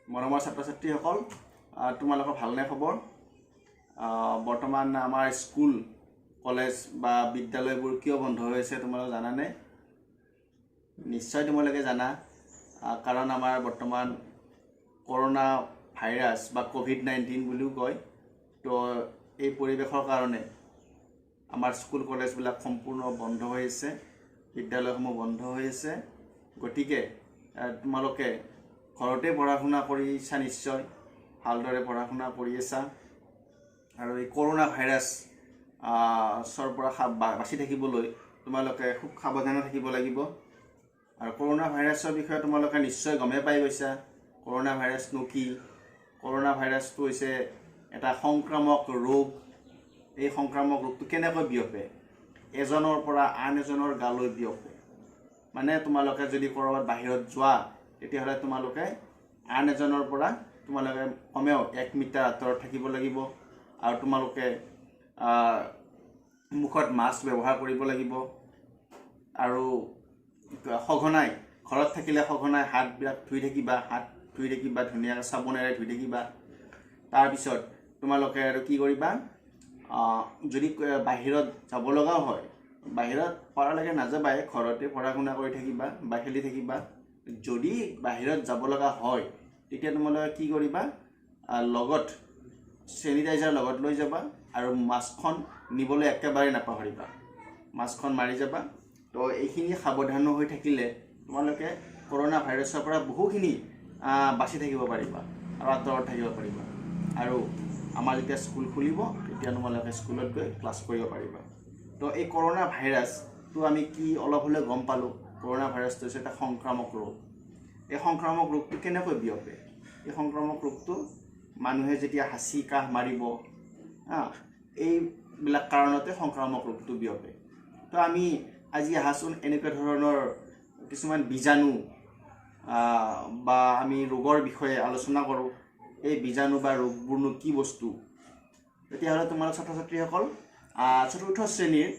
মৰমৰ ছাত্ৰ-ছাত্ৰীসকল, তোমালোকৰ ভালনে খবৰ? বৰ্তমান আমাৰ স্কুল কলেজ বা বিদ্যালয়বোৰ কিয় বন্ধ হৈ আছে তোমালোকে জানানে? নিশ্চয় তোমালোকে জানা, কাৰণ আমাৰ বৰ্তমান কৰোনা ভাইৰাছ বা কোভিড-19 বুলিও কয়। তো এই পৰিৱেশৰ কাৰণে আমাৰ স্কুল কলেজবিলাক সম্পূৰ্ণ বন্ধ হৈ আছে, বিদ্যালয়সমূহ বন্ধ হৈ আছে। গতিকে তোমালোকে ঘৰতে পঢ়া শুনা কৰিছা, নিশ্চয় ভালদৰে পঢ়া শুনা কৰি আছা। আৰু এই কৰোনা ভাইৰাছৰ পৰা বাচি থাকিবলৈ তোমালোকে খুব সাৱধানে থাকিব লাগিব। আৰু কৰোনা ভাইৰাছৰ বিষয়ে তোমালোকে নিশ্চয় গমেই পাই গৈছা। কৰোনা ভাইৰাছনো কি? কৰোনা ভাইৰাছটো হৈছে এটা সংক্ৰামক ৰোগ। এই সংক্ৰামক ৰোগটো কেনেকৈ বিয়পে? এজনৰ পৰা আন এজনৰ গালৈ বিয়পে। মানে তোমালোকে যদি ক'ৰবাত বাহিৰত যোৱা, তেতিয়াহ'লে তোমালোকে আন এজনৰ পৰা তোমালোকে কমেও 1 মিটাৰ আঁতৰত থাকিব লাগিব। আৰু তোমালোকে মুখত মাস্ক ব্যৱহাৰ কৰিব লাগিব। আৰু সঘনাই ঘৰত থাকিলে সঘনাই হাতবিলাক ধুই থাকিবা, ধুনীয়াকৈ চাবোনেৰে ধুই থাকিবা। তাৰপিছত তোমালোকে আৰু কি কৰিবা, যদি বাহিৰত যাব লগাও হয়, বাহিৰত পৰালৈকে নাযাবাই, ঘৰতে পঢ়া শুনা কৰি থাকিবা বা খেলি থাকিবা। যদি বাহিৰত যাব লগা হয়, তেতিয়া তোমালোকে কি কৰিবা, লগত চেনিটাইজাৰ লগত লৈ যাবা আৰু মাস্কখন নিবলৈ একেবাৰে নাপাহৰিবা। মাস্কখন মাৰি যাবা। তো এইখিনি সাৱধান হৈ থাকিলে তোমালোকে কৰোনা ভাইৰাছৰ পৰা বহুখিনি বাচি থাকিব পাৰিবা আৰু আঁতৰত থাকিব পাৰিবা। আৰু আমাৰ যেতিয়া স্কুল খুলিব, তেতিয়া তোমালোকে স্কুলত গৈ ক্লাছ কৰিব পাৰিবা। তো এই কৰোনা ভাইৰাছটো আমি কি অলপ হ'লে গম পালোঁ। কৰোনা ভাইৰাছটো হৈছে এটা সংক্ৰামক ৰোগ। এই সংক্ৰামক ৰোগটো কেনেকৈ বিয়পে? এই সংক্ৰামক ৰোগটো মানুহে যেতিয়া হাঁচি কাহ মাৰিব, এইবিলাক কাৰণতে সংক্ৰামক ৰোগটো বিয়পে। তো আমি আজি আহাচোন এনেকুৱা ধৰণৰ কিছুমান বীজাণু বা আমি ৰোগৰ বিষয়ে আলোচনা কৰোঁ। এই বীজাণু বা ৰোগবোৰনো কি বস্তু? তেতিয়াহ'লে তোমালোক ছাত্ৰ ছাত্ৰীসকল ৪ৰ্থ শ্ৰেণীৰ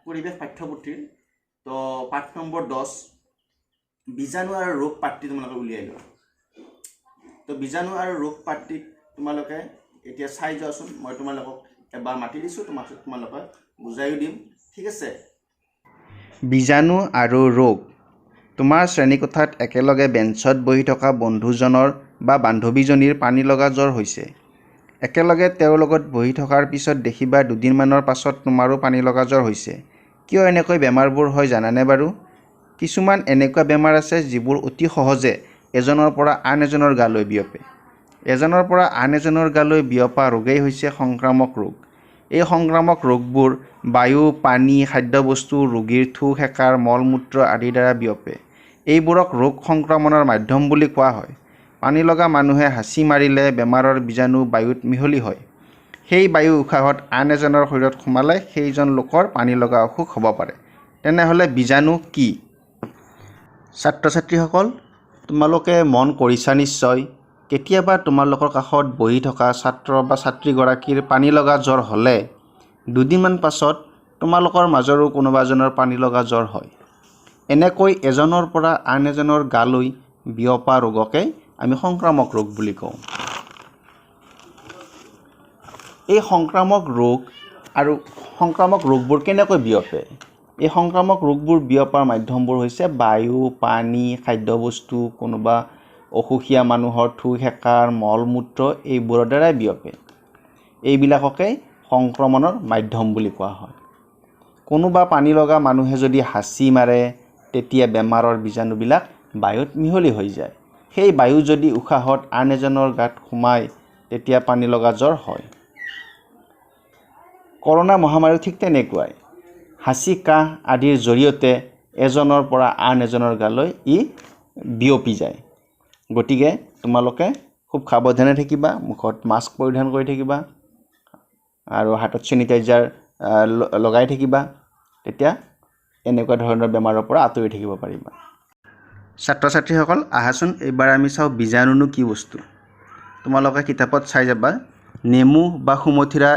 পৰিৱেশ পাঠ্যপুথিৰ তো পাঠ নম্বৰ 10 বীজাণু আৰু ৰোগ পাঠটি তোমালোকে উলিয়াই লোৱা। তো বীজাণু আৰু ৰোগ পাঠটিক তোমালোকে এতিয়া চাই যোৱাচোন। মই তোমালোকক এবাৰ মাতি দিছোঁ, তোমালোকে বুজাইও দিম, ঠিক আছে? বীজাণু আৰু ৰোগ। তোমাৰ শ্ৰেণীকোঠাত একেলগে বেঞ্চত বহি থকা বন্ধুজনৰ বা বান্ধৱীজনীৰ পানী লগা জ্বৰ হৈছে। একেলগে তেওঁৰ লগত বহি থকাৰ পিছত দেখিবা দুদিনমানৰ পাছত তোমাৰো পানী লগা জ্বৰ হৈছে। কিয় এনেকৈ বেমাৰবোৰ হয় জানানে বাৰু? কিছুমান এনেকুৱা বেমাৰ আছে যিবোৰ অতি সহজে এজনৰ পৰা আন এজনৰ গালৈ বিয়পে। এজনৰ পৰা আন এজনৰ গালৈ বিয়পা ৰোগেই হৈছে সংক্ৰামক ৰোগ। এই সংক্ৰামক ৰোগবোৰ বায়ু, পানী, খাদ্যবস্তু, ৰোগীৰ থু খেকাৰ, মল-মূত্ৰ আদিৰ দ্বাৰা বিয়পে। এইবোৰক ৰোগ সংক্ৰমণৰ মাধ্যম বুলি কোৱা হয়। পানী লগা মানুহে হাঁচি মাৰিলে বেমাৰৰ বীজাণু বায়ুত মিহলি হয়। সেই বায়ু উশাহত আন এজনৰ শৰীৰত সোমালে সেইজন লোকৰ পানী লগা অসুখ হ'ব পাৰে। তেনেহ'লে বীজাণু কি? ছাত্ৰ-ছাত্ৰীসকল, তোমালোকে মন কৰিছা নিশ্চয়, কেতিয়াবা তোমালোকৰ কাষত বহি থকা ছাত্ৰ বা ছাত্ৰীগৰাকীৰ পানী লগা জ্বৰ হ'লে দুদিনমান পাছত তোমালোকৰ মাজৰো কোনোবা এজনৰ পানী লগা জ্বৰ হয়। এনেকৈ এজনৰ পৰা আন এজনৰ গালৈ বিয়পা ৰোগকে আমি সংক্ৰামক ৰোগ বুলি কওঁ। এই সংক্ৰামক ৰোগ আৰু সংক্ৰামক ৰোগবোৰ কেনেকৈ বিয়পে? এই সংক্ৰামক ৰোগবোৰ বিয়পাৰ মাধ্যমবোৰ হৈছে বায়ু, পানী, খাদ্যবস্তু, কোনোবা অসুখীয়া মানুহৰ থু খেকাৰ, মল-মূত্ৰ এইবোৰৰ দ্বাৰাই বিয়পে। এইবিলাককে সংক্ৰমণৰ মাধ্যম বুলি কোৱা হয়। কোনোবা পানী লগা মানুহে যদি হাঁচি মাৰে, তেতিয়া বেমাৰৰ বীজাণুবিলাক বায়ুত মিহলি হৈ যায়। সেই বায়ু যদি উশাহত আন এজনৰ গাত সোমায়, তেতিয়া পানী লগা জ্বৰ হয়। কৰোনা মহামাৰী ঠিক তেনেকুৱাই। হাঁচি কাহ আদিৰ জৰিয়তে এজনৰ পৰা আন এজনৰ গালৈ ই বিয়পি যায়। গতিকে তোমালোকে খুব সাৱধানে থাকিবা, মুখত মাস্ক পৰিধান কৰি থাকিবা আৰু হাতত চেনিটাইজাৰ লগাই থাকিবা। তেতিয়া এনেকুৱা ধৰণৰ বেমাৰৰ পৰা আঁতৰি থাকিব পাৰিবা। ছাত্ৰ-ছাত্ৰীসকল, আহাচোন এইবাৰ আমি চাওঁ বীজাণুনো কি বস্তু। তোমালোকে কিতাপত চাই যাবা, নেমু বা সুমথিৰা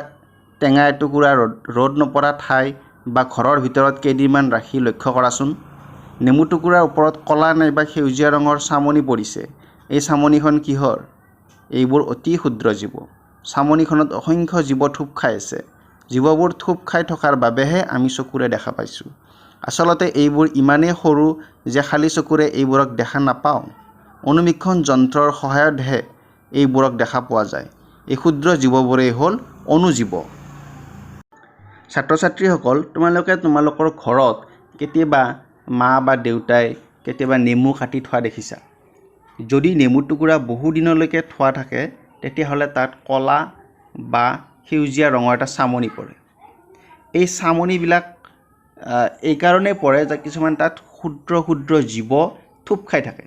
টেঙা এটুকুৰা ৰ'দ নপৰা ঠাই বা ঘৰৰ ভিতৰত কেইদিনমান ৰাখি লক্ষ্য কৰাচোন। নেমু টুকুৰাৰ ওপৰত কলা নাইবা সেউজীয়া ৰঙৰ চামনি পৰিছে। এই চামনিখন কিহৰ? এইবোৰ অতি ক্ষুদ্ৰ জীৱ। চামনিখনত অসংখ্য জীৱ থুপ খাই আছে। জীৱবোৰ থুপ খাই থকাৰ বাবেহে আমি চকুৰে দেখা পাইছোঁ। আচলতে এইবোৰ ইমানেই সৰু যে খালী চকুৰে এইবোৰক দেখা নাপাওঁ। অনুবীক্ষণ যন্ত্ৰৰ সহায়তহে এইবোৰক দেখা পোৱা যায়। এই ক্ষুদ্ৰ জীৱবোৰেই হ'ল অণুজীৱ। ছাত্ৰ ছাত্ৰীসকল, তোমালোকে তোমালোকৰ ঘৰত কেতিয়াবা মা বা দেউতাই কেতিয়াবা নেমু কাটি থোৱা দেখিছা। যদি নেমু টুকুৰা বহু দিনলৈকে থোৱা থাকে তেতিয়াহ'লে তাত কলা বা সেউজীয়া ৰঙৰ এটা চামনি পৰে। এই চামনিবিলাক এইকাৰণেই পৰে যে কিছুমান তাত ক্ষুদ্ৰ ক্ষুদ্ৰ জীৱ থুপ খাই থাকে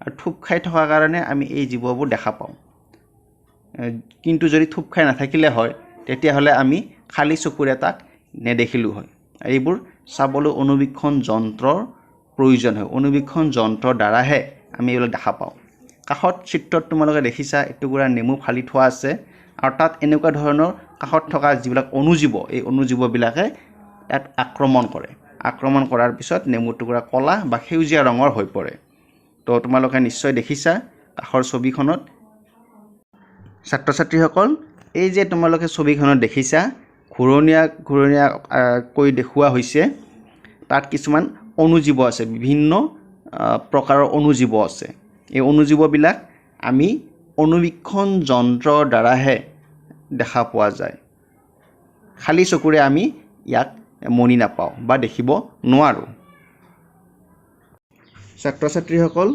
আৰু থুপ খাই থকাৰ কাৰণে আমি এই জীৱবোৰ দেখা পাওঁ। কিন্তু যদি থুপ খাই নাথাকিলে হয় তেতিয়াহ'লে আমি খালী চকুৰে তাক নেদেখিলোঁ হয়। এইবোৰ চাবলৈ অনুবীক্ষণ যন্ত্ৰৰ প্ৰয়োজন হয়। অনুবীক্ষণ যন্ত্ৰৰ দ্বাৰাহে আমি এইবিলাক দেখা পাওঁ। কাষত চিত্ৰত তোমালোকে দেখিছা এটুকুৰা নেমু ফালি থোৱা আছে আৰু তাত এনেকুৱা ধৰণৰ কাষত থকা যিবিলাক অণুজীৱ, এই অণুজীৱবিলাকে তাত আক্ৰমণ কৰে। আক্ৰমণ কৰাৰ পিছত নেমু টুকুৰা কলা বা সেউজীয়া ৰঙৰ হৈ পৰে। তো তোমালোকে নিশ্চয় দেখিছা কাষৰ ছবিখনত। ছাত্ৰ ছাত্ৰীসকল, এই যে তোমালোকে ছবিখনত দেখিছা ঘূৰণীয়া কৈ দেখুওৱা হৈছে, তাত কিছুমান অণুজীৱ আছে, বিভিন্ন প্ৰকাৰৰ অণুজীৱ আছে। এই অণুজীৱবিলাক আমি অনুবীক্ষণ যন্ত্ৰৰ দ্বাৰাহে দেখা পোৱা যায়। খালী চকুৰে আমি ইয়াক মনি নাপাওঁ বা দেখিব নোৱাৰোঁ। ছাত্ৰ ছাত্ৰীসকল,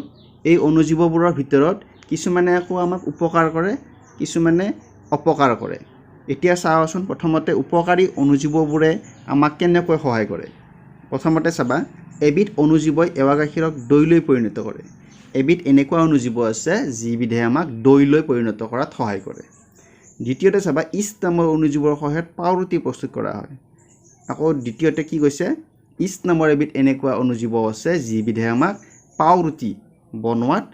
এই অণুজীৱবোৰৰ ভিতৰত কিছুমানে আকৌ আমাক উপকাৰ কৰে, কিছুমানে অপকাৰ কৰে। এতিয়া চাওঁচোন, প্ৰথমতে উপকাৰী অণুজীৱবোৰে আমাক কেনেকৈ সহায় কৰে। প্ৰথমতে চাবা, এবিধ অণুজীৱই এৱা গাখীৰক দৈলৈ পৰিণত কৰে। এবিধ এনেকুৱা অণুজীৱ আছে যিবিধে আমাক দৈলৈ পৰিণত কৰাত সহায় কৰে। দ্বিতীয়তে চাবা, ইষ্ট নামৰ অণুজীৱৰ সহায়ত পাওৰুটি প্ৰস্তুত কৰা হয়। আকৌ দ্বিতীয়তে কি কৈছে, ইষ্ট নামৰ এবিধ এনেকুৱা অণুজীৱ আছে যিবিধে আমাক পাওৰুটি বনোৱাত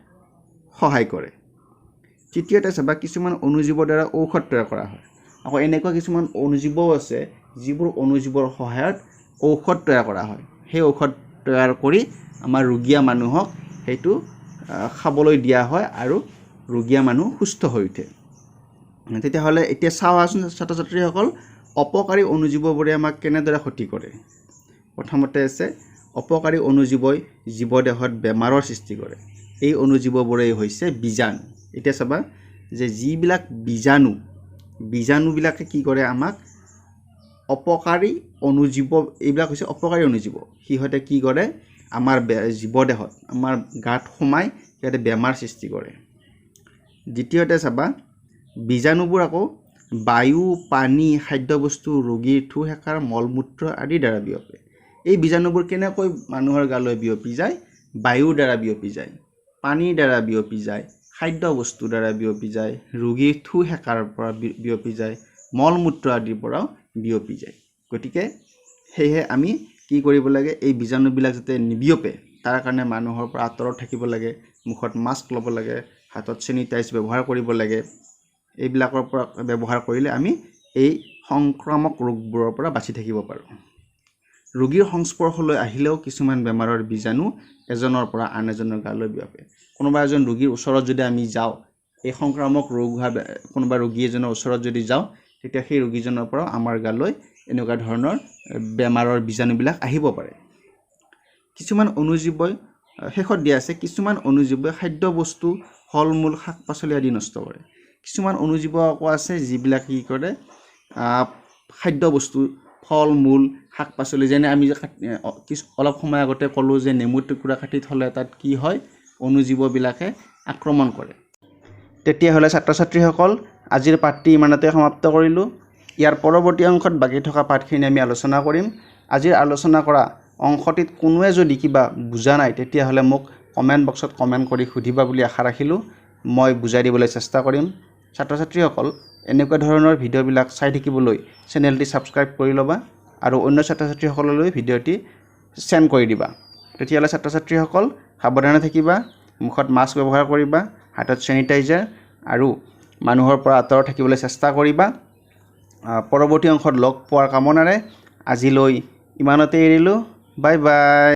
সহায় কৰে। তৃতীয়তে চাবা, কিছুমান অণুজীৱৰ দ্বাৰা ঔষধ তৈয়াৰ কৰা হয়। আকৌ এনেকুৱা কিছুমান অণুজীৱও আছে যিবোৰ অণুজীৱৰ সহায়ত ঔষধ তৈয়াৰ কৰা হয়। সেই ঔষধ তৈয়াৰ কৰি আমাৰ ৰোগীয়া মানুহক সেইটো খাবলৈ দিয়া হয় আৰু ৰোগীয়া মানুহ সুস্থ হৈ উঠে। তেতিয়াহ'লে এতিয়া চাওঁচোন ছাত্ৰ ছাত্ৰীসকল, অপকাৰী অণুজীৱবোৰে আমাক কেনেদৰে ক্ষতি কৰে। প্ৰথমতে আছে, অপকাৰী অণুজীৱই জীৱদেহত বেমাৰৰ সৃষ্টি কৰে। এই অণুজীৱবোৰেই হৈছে বীজাণু। এতিয়া চাবা যে যিবিলাক বীজাণুবিলাকে কি কৰে, আমাক অপকাৰী অণুজীৱ, এইবিলাক হৈছে অপকাৰী অণুজীৱ। সিহঁতে কি কৰে, আমাৰ জীৱদেহত, আমাৰ গাত সোমাই সিহঁতে বেমাৰ সৃষ্টি কৰে। দ্বিতীয়তে চাবা, বীজাণুবোৰ আকৌ বায়ু, পানী, খাদ্যবস্তু, ৰোগীৰ থু সেকাৰ, মলমূত্ৰ আদিৰ দ্বাৰা বিয়পে। এই বীজাণুবোৰ কেনেকৈ মানুহৰ গালৈ বিয়পি যায়? বায়ুৰ দ্বাৰা বিয়পি যায়, পানীৰ দ্বাৰা বিয়পি যায়, খাদ্যবস্তুৰ দ্বাৰা বিয়পি যায়, ৰোগীৰ থু সেকাৰ পৰা বিয়পি যায়, মলমূত্ৰ আদিৰ পৰাও বিয়পি যায়। গতিকে সেয়েহে আমি কি কৰিব লাগে, এই বীজাণুবিলাক যাতে নিবিয়পে তাৰ কাৰণে মানুহৰ পৰা আঁতৰত থাকিব লাগে, মুখত মাস্ক ল'ব লাগে, হাতত চেনিটাইজ ব্যৱহাৰ কৰিব লাগে। এইবিলাকৰ পৰা ব্যৱহাৰ কৰিলে আমি এই সংক্ৰামক ৰোগবোৰৰ পৰা বাচি থাকিব পাৰোঁ। ৰোগীৰ সংস্পৰ্শলৈ আহিলেও কিছুমান বেমাৰৰ বীজাণু এজনৰ পৰা আন এজনৰ গালৈ বিয়পে। কোনোবা এজন ৰোগীৰ ওচৰত যদি আমি যাওঁ, এই সংক্ৰামক ৰোগ হোৱা কোনোবা ৰোগী এজনৰ ওচৰত যদি যাওঁ, তেতিয়া সেই ৰোগীজনৰ পৰাও আমাৰ গালৈ এনেকুৱা ধৰণৰ বেমাৰৰ বীজাণুবিলাক আহিব পাৰে। কিছুমান অণুজীৱই শেষত দিয়া আছে, কিছুমান অণুজীৱই খাদ্যবস্তু, ফল মূল, শাক পাচলি আদি নষ্ট কৰে। কিছুমান অণুজীৱ আকৌ আছে যিবিলাক কি কৰে, খাদ্যবস্তু, ফল মূল, শাক পাচলি, যেনে আমি যে অলপ সময় আগতে ক'লোঁ যে নেমু টুকুৰা কাটি থ'লে তাত কি হয়, অণুজীৱবিলাকে আক্ৰমণ কৰে। তেতিয়াহ'লে ছাত্ৰ ছাত্ৰীসকল, আজিৰ পাঠটি ইমানতে সমাপ্ত কৰিলোঁ। ইয়াৰ পৰৱৰ্তী অংশত বাকী থকা পাঠখিনি আমি আলোচনা কৰিম। আজিৰ আলোচনা কৰা অংশটিত কোনোৱে যদি কিবা বুজা নাই তেতিয়াহ'লে মোক কমেণ্ট বক্সত কমেণ্ট কৰি সুধিবা বুলি আশা ৰাখিলোঁ। মই বুজাই দিবলৈ চেষ্টা কৰিম। ছাত্ৰ ছাত্ৰীসকল, এনেকুৱা ধৰণৰ ভিডিঅ'বিলাক চাই থাকিবলৈ চেনেলটি ছাবস্ক্ৰাইব কৰি ল'বা আৰু অন্য ছাত্ৰ ছাত্ৰীসকললৈ ভিডিঅ'টি চেণ্ড কৰি দিবা। তেতিয়াহ'লে ছাত্ৰ ছাত্ৰীসকল সাৱধানে থাকিবা, মুখত মাস্ক ব্যৱহাৰ কৰিবা, হাতত চেনিটাইজাৰ আৰু মানুহৰ পৰা আঁতৰত থাকিবলৈ চেষ্টা কৰিবা। পৰৱৰ্তী অংশত লগ পোৱাৰ কামনাৰে আজিলৈ ইমানতে এৰিলোঁ। Bye bye.